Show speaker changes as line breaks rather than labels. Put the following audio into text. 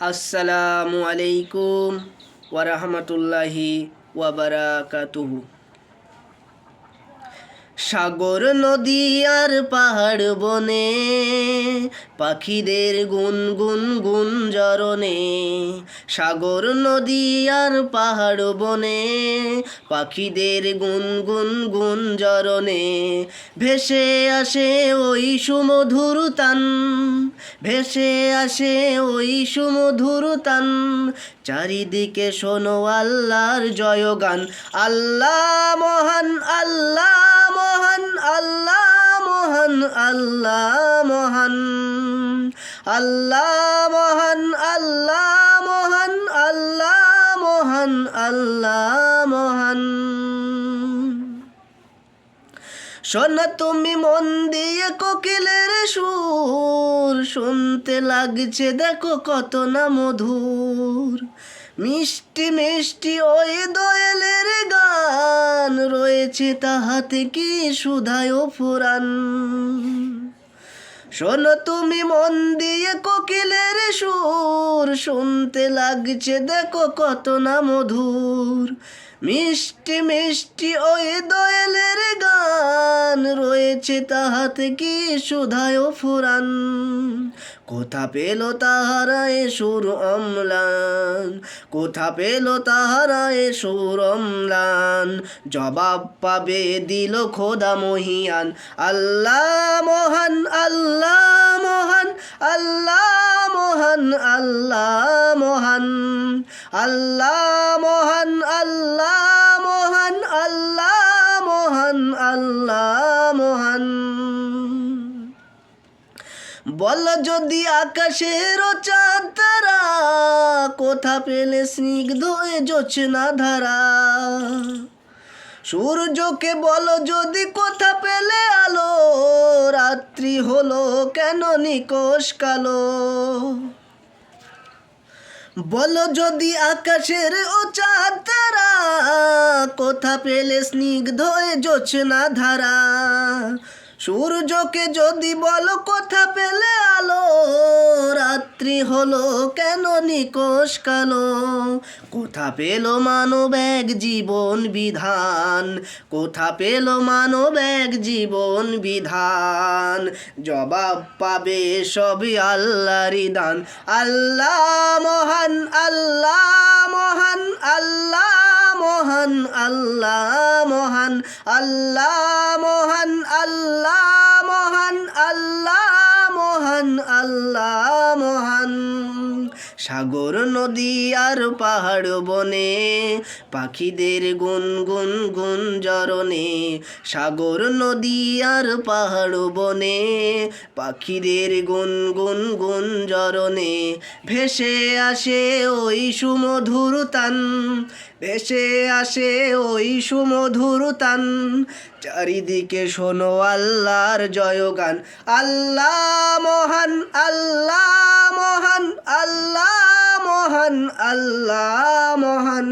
আসসালামু আলাইকুম ওয়া রাহমাতুল্লাহি ওয়া বারাকাতুহু। সাগর নদী আর পাহাড় বনে পাখিদের গুনগুন গুঞ্জরণে। সাগর নদী আর পাহাড় বনে পাখিদের গুনগুন গুঞ্জরণে। ভেসে আসে ওই সুমধুর তান, ভেসে আসে ওই সুমধুর তান। চারিদিকে শোনো আল্লাহর জয়গান। আল্লাহ মহান, আল্লাহ মহান, আল্লাহ মহান, আল্লাহ মহান, আল্লাহ মহান, আল্লাহ মহান, আল্লাহ মহান, আল্লাহ মহান। শোনো তুমি মন দিয়ে কোকিলের সুর, শুনতে লাগছে দেখো কত না মধুর। মিষ্টি মিষ্টি ওই দোয়েলের গান, রয়েছে তাহাতে কি সুধায় ফুরান। শোনো তুমি মন দিয়ে কোকিলের সুর, শুনতে লাগছে দেখো কত না মধুর। মিষ্টি মিষ্টি ওই দোয়েলের গান, রয়েছে তাহাতে কি সুধায় ফুরান। কোথা পেল তাহারা এ সুর অম্লান, কোথা পেল তাহারা এ সুর অম্লান। জবাব পাবে দিল খোদা মহিয়ান। আল্লাহ মহান, আল্লাহ মহান, আল্লাহ মহান, আল্লাহ মহান, আল্লাহ মহান, আল্লাহ মহান, আল্লাহ মহান, আল্লাহ মহান। বল যদি আকাশের চাঁদ তারা, কোথা পেলে স্নিগ্ধ এ জোছনা ধারা। সূর্যকে বল যদি কোথা পেলে আলো, রাত্রি হলো কেন নিকষ কালো। বলো যদি আকাশের ও চাঁদ তারা, কোথা পেলে স্নিগ্ধ এ জোছনা ধারা। সূর্যকে যদি বলো কোথা পেলে আলো, রাত্রি হলো কেন নিকষ কালো। কোথা পেল মানব এক জীবন বিধান, কোথা পেল মানব এক জীবন বিধান। জবাব পাবে সবই আল্লাহরই দান। আল্লাহ মহান, আল্লাহ মহান, আল্লাহ মহান, আল্লাহ মহান, আল্লাহ মহান, আল্লাহ মহান, আল্লাহ মহান, আল্লাহ মহান। সাগর নদী আর পাহাড় বনে পাখিদের গুনগুন গুঞ্জরণে। সাগর নদী আর পাহাড় বনে পাখিদের গুনগুন গুঞ্জরণে। ভেসে আসে ওই সুমধুর তান, ভেসে আসে ওই সুমধুর তান। চারিদিকে শোনো আল্লাহর জয়গান। আল্লাহ মহান, আল্লাহ মহান, আল্লাহ মহান, আল্লাহ মহান।